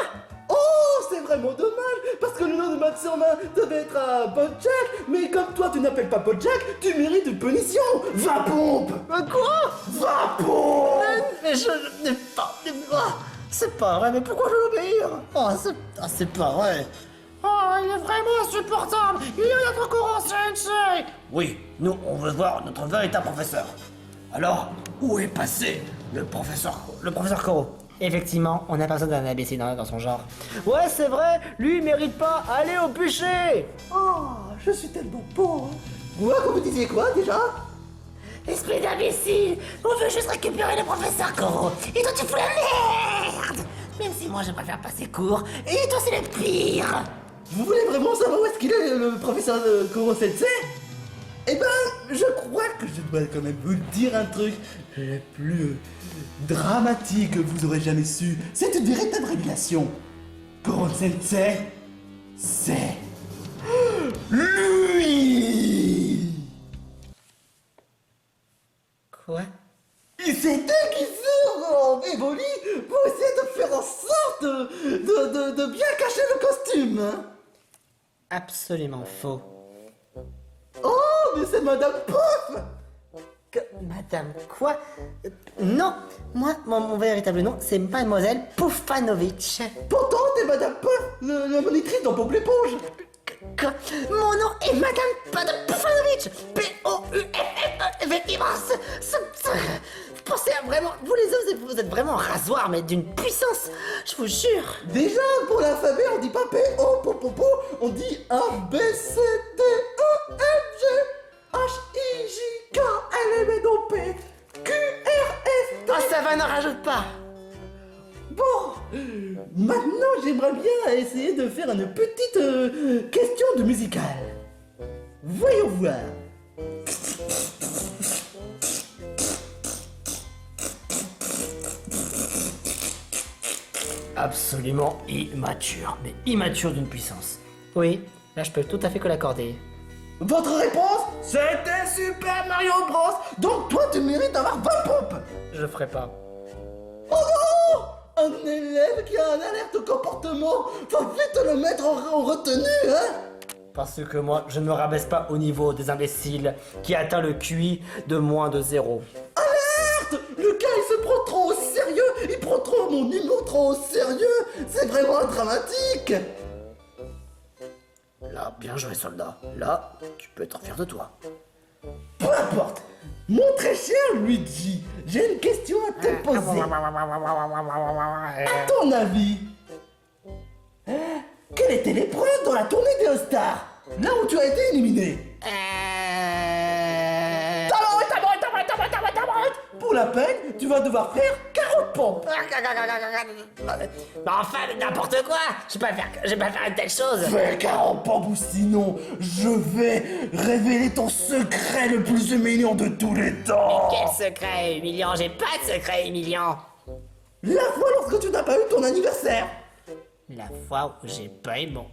Oh, c'est vraiment dommage, parce que le nom de Max sur 20 devait être à Pote Jack, mais comme toi tu n'appelles pas Pote Jack, tu mérites une punition. Va pompe. Quoi? Va pompe. Mais je n'ai pas... c'est pas vrai, mais pourquoi je dois l'obéir? C'est pas vrai. Oh, il est vraiment insupportable. Il est notre Koro Sensei. Oui, nous, on veut voir notre véritable professeur. Alors, où est passé le professeur Koro? Effectivement, on n'a pas besoin d'un imbécile dans son genre. Ouais, c'est vrai, lui il mérite pas, allez au bûcher. Oh, je suis tellement pauvre. Quoi, vous disiez quoi déjà? Esprit d'imbécile! On veut juste récupérer le professeur Koro! Et toi tu fous la merde! Même si moi je préfère passer court, et toi c'est le pire! Vous voulez vraiment savoir où est-ce qu'il est, le professeur Koro Sensei? Eh ben, je crois que je dois quand même vous dire un truc le plus dramatique que vous aurez jamais su. C'est une véritable révélation. Koro Sensei, c'est lui! Quoi? Il s'est déguisé en Evoli pour essayer de faire en sorte de bien cacher le costume. Absolument faux. Oh, mais c'est Madame Pouf! Madame quoi? Non, moi, mon véritable nom, c'est Mademoiselle Poufanovic. Pourtant, t'es Madame Pouf, la monitrice dans Pompe l'éponge. Quoi? Mon nom est Madame Poufanovic! Effectivement, vous pensez à vraiment... Vous les hommes, vous êtes vraiment un rasoir, mais d'une puissance, je vous jure! Déjà, pour l'alphabet, on dit pas P, O, P, P, P, on dit A, B, C, D, E, F, G, H, I, J, K, L, M, N, O, P, Q, R, S, T. Oh, ça va, n'en rajoute pas! Bon, maintenant j'aimerais bien essayer de faire une petite question de musicale. Voyons voir. Absolument immature, mais immature d'une puissance. Oui, là je peux tout à fait que l'accorder. Votre réponse, c'était Super Mario Bros. Donc toi tu mérites d'avoir 20 pompes. Je ferai pas. Oh non! Un élève qui a un alerte au comportement, faut vite le mettre en retenue, hein? Parce que moi, je ne me rabaisse pas au niveau des imbéciles qui atteint le QI de moins de 0. Alerte! Le gars il se prend trop au sérieux, il prend trop mon humour trop au sérieux. C'est vraiment dramatique. Là, bien joué, soldat. Là, tu peux être fier de toi. Peu importe. Mon très cher Luigi, j'ai une question à te poser. À ton avis, quelle était l'épreuve dans la tournée des All-Stars? Là où tu as été éliminé? Pour la peine, tu vas devoir faire 40 pompes. Mais enfin, n'importe quoi. Je vais pas faire une telle chose. Fais 40 pompes ou sinon, je vais révéler ton secret le plus humiliant de tous les temps. Quel secret humiliant? J'ai pas de secret humiliant. La fois lorsque tu n'as pas eu ton anniversaire. La fois où j'ai pas eu mon...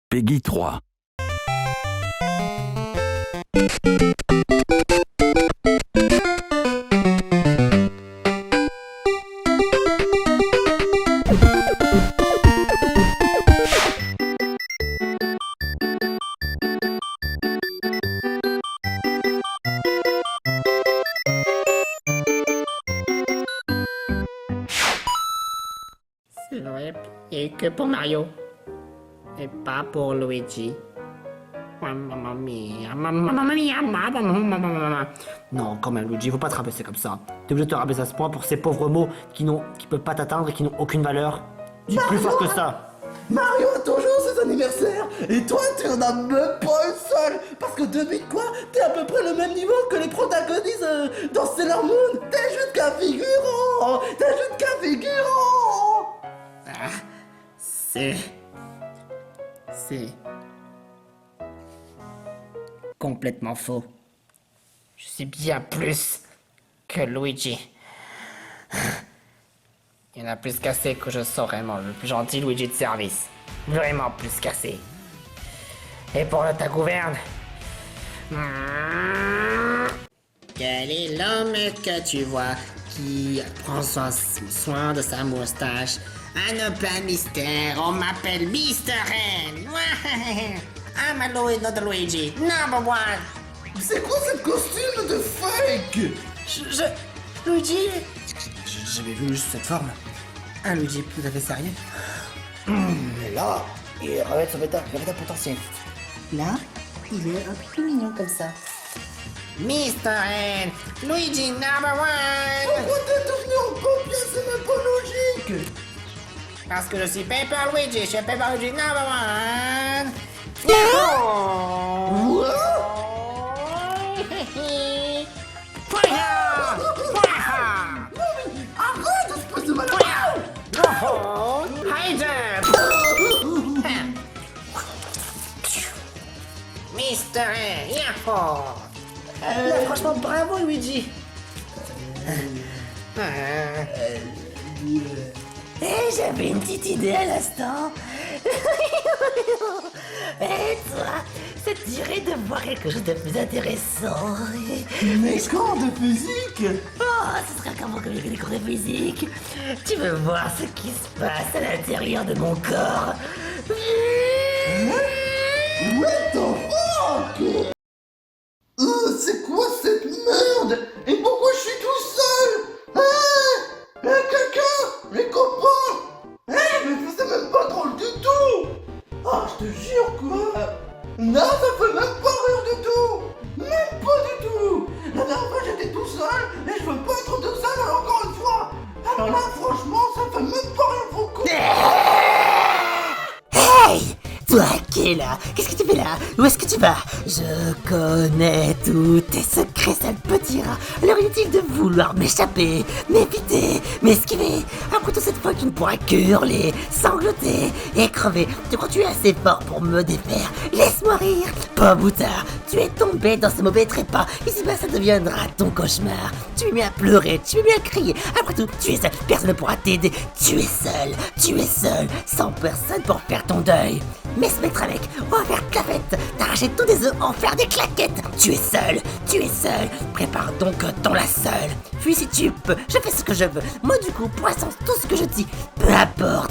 Peggy 3. C'est vrai, il n'y a eu que pour Mario. Et pas pour Luigi. Mamma mia, mamma mia, mamma. Non, quand même, Luigi, faut pas te rabaisser comme ça. T'es obligé de te rabaisser à ce point pour ces pauvres mots qui peuvent pas t'atteindre et qui n'ont aucune valeur. Dis plus fort que ça. Mario a toujours ses anniversaires. Et toi, tu en as même pas un seul. Parce que devine quoi, t'es à peu près le même niveau que les protagonistes dans Sailor Moon. T'es juste qu'un figurant. C'est complètement faux. Je suis bien plus que Luigi. Il y en a plus qu'assez que je sois vraiment le plus gentil Luigi de service. Vraiment plus qu'assez. Et pour ta gouverne... Quel est l'homme que tu vois qui prend soin de sa moustache? Un open mystère, on m'appelle Mr. N. I'm not Luigi, number one. C'est quoi cette costume de fake? Luigi, j'avais vu juste cette forme. Un Luigi tout à fait sérieux. Mais là, il revêt son véritable potentiel. Là, il est un peu plus mignon comme ça. Mr. N, Luigi number one. Pourquoi t'es devenu en copie? C'est même pas logique. Parce que je suis Paper Luigi, je suis Paper Luigi number one. Arrête, espèce de malade. High jump. Mr. N, yahoo. Là, franchement, bravo Luigi. J'avais une petite idée à l'instant. Et toi, ça te dirait de voir quelque chose de plus intéressant. Mais cours de physique. Oh, ce sera comment comme les cours de physique. Tu veux voir ce qui se passe à l'intérieur de mon corps. What the fuck? C'est quoi cette merde? Et pourquoi je suis tout seul? Quelqu'un? Les copains? Mais c'est même pas drôle du tout! Ah, je te jure quoi! Non, ça fait même pas rire du tout! Même pas du tout! La dernière fois j'étais tout seul, et je veux pas être tout seul encore une fois! Alors là, franchement, ça fait même pas rire beaucoup! Hey! Toi qui es là, qu'est-ce que tu fais là? Où est-ce que tu vas? Je connais tous tes secrets, sale petit rat. Alors inutile de vouloir m'échapper, m'éviter, m'esquiver. Après toute cette fois, tu ne pourras que hurler, sangloter et crever. Tu crois que tu es assez fort pour me défaire? Laisse-moi rire. Pauvre boutard, tu es tombé dans ce mauvais trépas. Ici bas, ça deviendra ton cauchemar. Tu es mis à pleurer, tu es mis à crier. Après tout, tu es seul, personne ne pourra t'aider. Tu es seul, sans personne pour faire ton deuil. Mais se mettre avec, on va faire la fête, t'arracher tous des œufs, en faire des claquettes. Tu es seul, prépare donc ton linceul. Fuis si tu peux, je fais ce que je veux. Moi du coup, pour l'instant, tout ce que je dis, peu importe,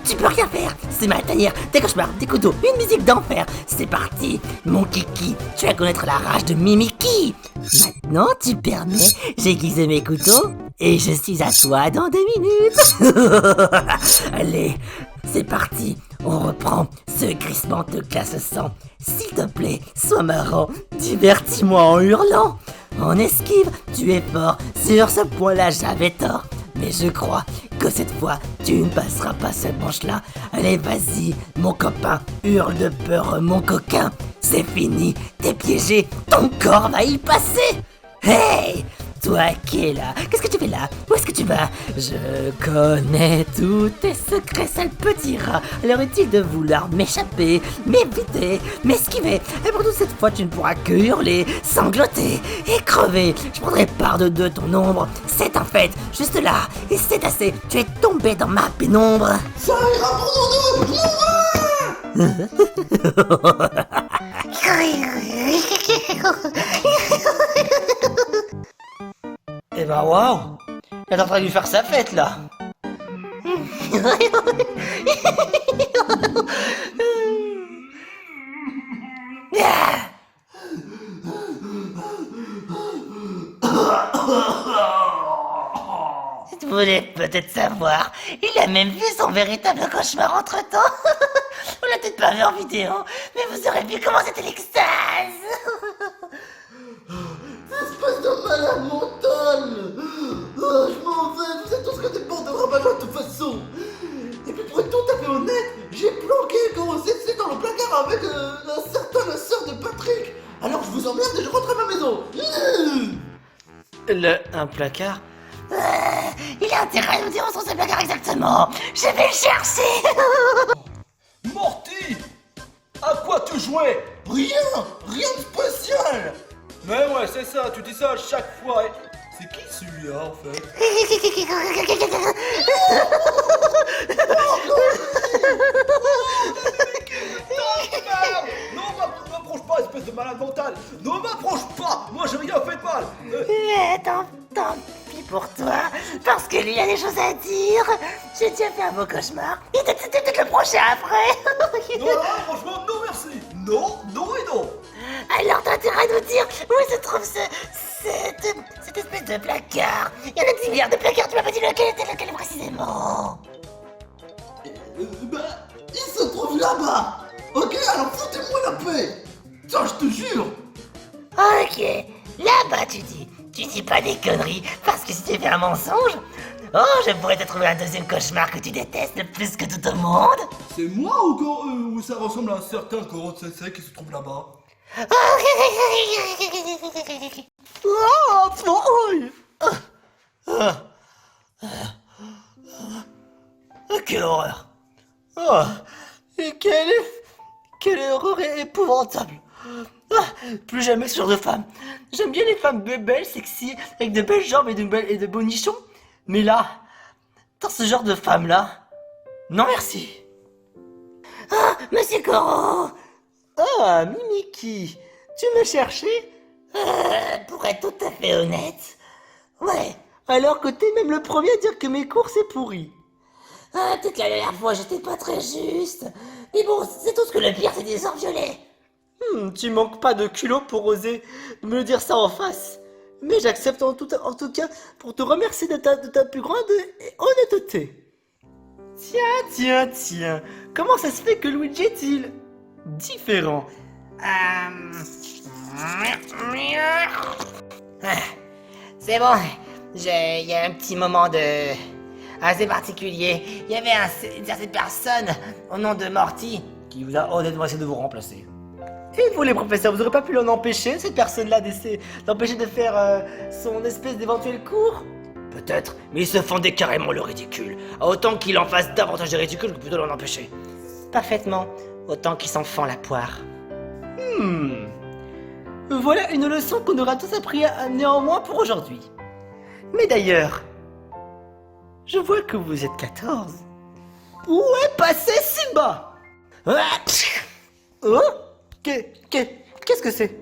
Tu peux rien faire. C'est ma tanière, des cauchemars, des couteaux, une musique d'enfer. C'est parti, mon kiki. Tu vas connaître la rage de Mimiki. Maintenant, tu permets, j'ai aiguisé mes couteaux et je suis à toi dans 2 minutes. Allez, c'est parti. On reprend. Ce crissement te glace le sang. S'il te plaît, sois marrant. Divertis-moi en hurlant. En esquive, tu es fort. Sur ce point-là, j'avais tort. Mais je crois que cette fois, tu ne passeras pas cette manche-là. Allez, vas-y, mon copain. Hurle de peur, mon coquin. C'est fini, t'es piégé. Ton corps va y passer. Hey! Toi qui es là, qu'est-ce que tu fais là? Où est-ce que tu vas? Je connais tous tes secrets, sale petit rat. Alors est-il de vouloir m'échapper, m'éviter, m'esquiver? Et pour toute cette fois, tu ne pourras que hurler, sangloter et crever. Je prendrai part de ton ombre, c'est un fait, juste là. Et c'est assez, tu es tombé dans ma pénombre. Ça ira pour nous deux. Eh ben waouh, elle est en train de lui faire sa fête là. Vous voulez peut-être savoir, il a même vu son véritable cauchemar entre-temps. On l'a peut-être pas vu en vidéo, mais vous aurez vu comment c'était l'extase. Espèce de malade mental. Je m'en vais, vous êtes tous que des bandes de rabat-joie de toute façon. Et puis pour être tout à fait honnête, j'ai planqué c'est dans le placard avec la sœur de Patrick. Alors je vous emmerde et je rentre à ma maison. Un placard? Il a intérêt à nous dire où sont ces placard exactement. Je vais le chercher. Morty! À quoi tu jouais? Rien de spécial. Mais ouais, c'est ça, tu dis ça à chaque fois. C'est qui celui-là en fait? Non, m'approche pas, espèce de malade mental. Ne m'approche pas. Moi, j'ai rien fait de mal. Tant pis pour toi, parce qu'il y a des choses à dire. J'ai déjà fait un beau cauchemar. Et peut-être le prochain après. Non, franchement, non merci. Non et non. Alors t'as intérêt à nous dire où se trouve cette espèce de placard. Il y en a 10 milliards de placards, tu m'as pas dit lequel précisément. Il se trouve là-bas. Ok, alors foutez-moi la paix. Ça, je te jure. Ok, là-bas tu dis pas des conneries, parce que si tu fais un mensonge, oh, je pourrais te trouver un deuxième cauchemar que tu détestes le plus que tout au monde. C'est moi ou ça ressemble à un certain Koro Sensei qui se trouve là-bas? Quelle horreur! Oh, et quelle horreur épouvantable! Ah, plus jamais ce genre de femme. J'aime bien les femmes belles, sexy, avec de belles jambes et de beaux nichons. Mais là, dans ce genre de femme-là, non merci. Ah, Monsieur Koro. Ah, Mimiki, tu me cherchais? Pour être tout à fait honnête, ouais. Alors que t'es même le premier à dire que mes cours c'est pourri. Ah, peut-être la dernière fois j'étais pas très juste. Mais bon, c'est tout ce que le pire, c'est des ors violets. Tu manques pas de culot pour oser me le dire ça en face. Mais j'accepte en tout cas pour te remercier de ta plus grande honnêteté. Tiens. Comment ça se fait que Luigi est-il différent? C'est bon, il y a un petit moment assez particulier. Il y avait une certaine personne au nom de Morty. Qui vous a honnêtement essayé de vous remplacer. Et vous les professeurs, vous aurez pas pu l'en empêcher, cette personne-là, d'empêcher de faire son espèce d'éventuel cours? Peut-être, mais ils se fendaient carrément le ridicule. Autant qu'il en fasse davantage de ridicule que plutôt l'en empêcher. Parfaitement, autant qu'il s'en fend la poire. Voilà une leçon qu'on aura tous appris néanmoins pour aujourd'hui. Mais d'ailleurs, je vois que vous êtes 14. Où est passé Simba? Oh? Qu'est-ce que c'est?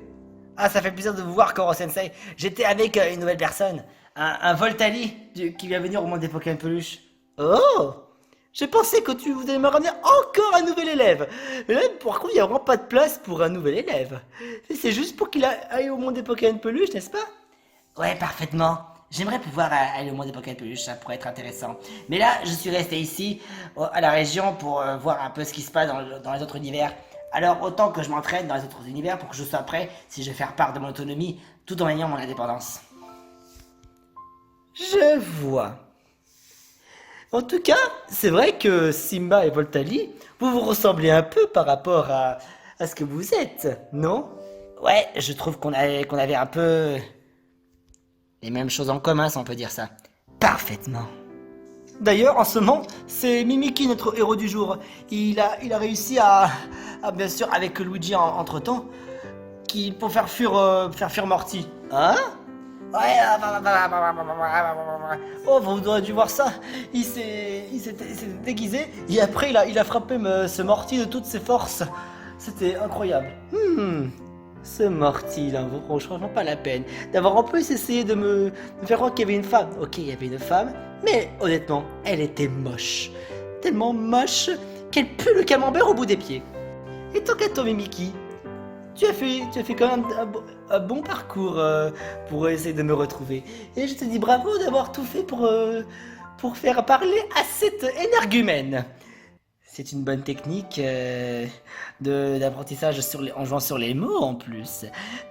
Ah, ça fait plaisir de vous voir, Koro-sensei. J'étais avec une nouvelle personne, un Voltali qui vient venir au monde des Pokémon peluches. Oh! J'ai pensé que vous allez me ramener encore un nouvel élève. Mais là, par contre, il n'y a vraiment pas de place pour un nouvel élève. C'est juste pour qu'il aille au monde des Pokémon peluches, n'est-ce pas? Ouais, parfaitement. J'aimerais pouvoir aller au monde des Pokémon peluches, ça pourrait être intéressant. Mais là, je suis resté ici, à la région, pour voir un peu ce qui se passe dans les autres univers. Alors, autant que je m'entraîne dans les autres univers pour que je sois prêt si je veux faire part de mon autonomie, tout en ayant mon indépendance. Je vois. En tout cas, c'est vrai que Simba et Voltali, vous vous ressemblez un peu par rapport à ce que vous êtes, non? Ouais, je trouve qu'on avait un peu les mêmes choses en commun, si on peut dire ça. Parfaitement. D'ailleurs, en ce moment, c'est Mimiki, notre héros du jour. Il a réussi à bien sûr, avec Luigi entre-temps, pour faire fuir Morty. Hein? Ouais, oh, vous aurez dû voir ça. Il s'est déguisé et après il a frappé ce Morty de toutes ses forces. C'était incroyable. Ce Morty, là, franchement pas la peine d'avoir en plus essayé de me faire croire qu'il y avait une femme. Ok, il y avait une femme, mais honnêtement, elle était moche. Tellement moche qu'elle pue le camembert au bout des pieds. Et tant qu'à toi, Mimiki, tu as fait quand même un bon parcours pour essayer de me retrouver. Et je te dis bravo d'avoir tout fait pour faire parler à cette énergumène. C'est une bonne technique d'apprentissage en jouant sur les mots en plus.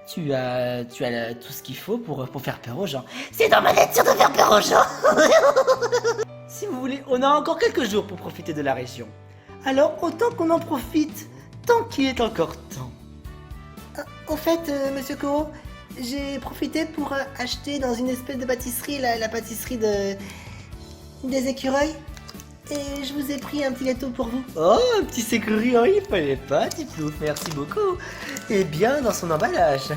Tu as tout ce qu'il faut pour faire peur aux gens. C'est dans ma nature de faire peur aux gens. Si vous voulez, on a encore quelques jours pour profiter de la région. Alors autant qu'on en profite tant qu'il est encore temps. Au fait, Monsieur Koro, j'ai profité pour acheter dans une espèce de pâtisserie, la pâtisserie des écureuils. Et je vous ai pris un petit gâteau pour vous. Oh, un petit écureuil, il fallait pas, petit plouf, merci beaucoup. Et bien dans son emballage.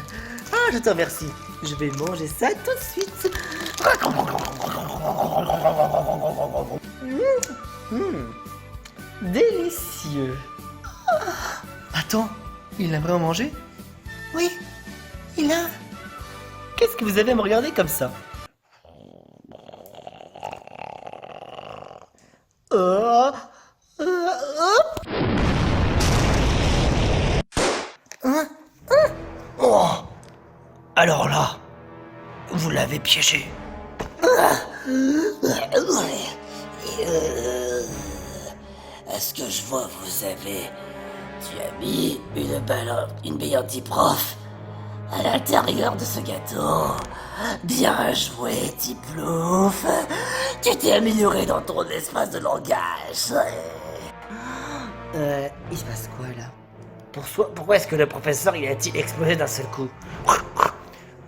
Ah, je te remercie. Je vais manger ça tout de suite. Délicieux. Attends, il a vraiment mangé? Oui, il a. Qu'est-ce que vous avez à me regarder comme ça? Oh! Alors là, vous l'avez piégé. Est-ce que je vois, tu as mis une bille anti-prof à l'intérieur de ce gâteau. Bien joué, Tiplouf. Tu t'es amélioré dans ton espace de langage. Il se passe quoi là? Pourquoi est-ce que le professeur il a-t-il explosé d'un seul coup?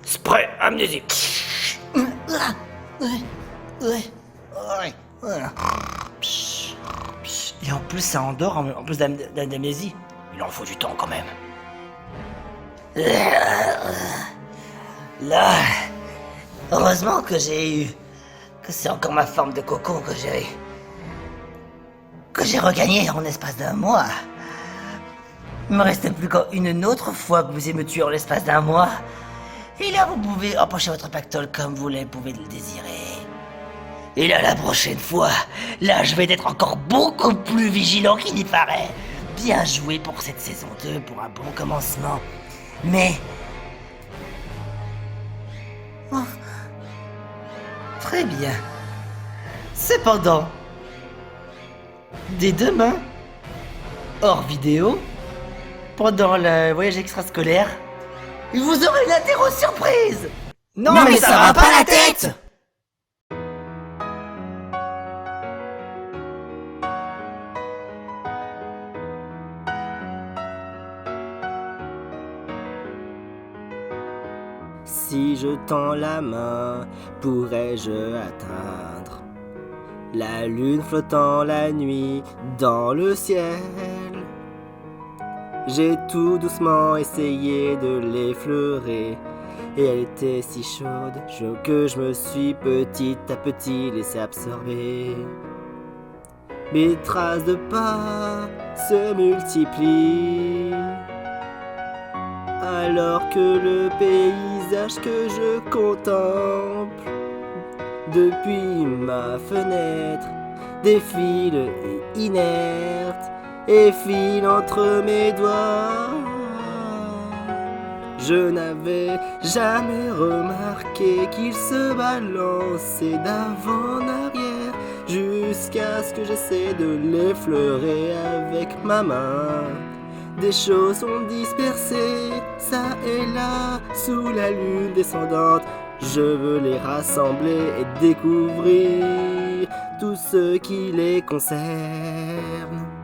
Spray amnésie. Et en plus ça endort en plus d'amnésie. Il en faut du temps quand même. Là, heureusement que c'est encore ma forme de cocon que j'ai regagné en l'espace d'un mois. Il me restait plus qu'une autre fois que vous ayez me tué en l'espace d'un mois. Et là, vous pouvez empocher votre pactole comme vous pouvez le désirer. Et là, la prochaine fois, là, je vais être encore beaucoup plus vigilant qu'il n'y paraît. Bien joué pour cette saison 2, pour un bon commencement. Mais... Oh. Très bien. Cependant, dès demain, hors vidéo, pendant le voyage extrascolaire, vous aurez une interro surprise. Non mais ça va pas la tête! Si je tends la main, pourrais-je atteindre la lune flottant la nuit dans le ciel? J'ai tout doucement essayé de l'effleurer, et elle était si chaude que je me suis petit à petit laissé absorber. Mes traces de pas se multiplient, alors que le paysage que je contemple depuis ma fenêtre défile inerte et file entre mes doigts. Je n'avais jamais remarqué qu'il se balançait d'avant en arrière, jusqu'à ce que j'essaie de l'effleurer avec ma main. Des choses sont dispersées, ça et là, sous la lune descendante. Je veux les rassembler et découvrir tout ce qui les concerne.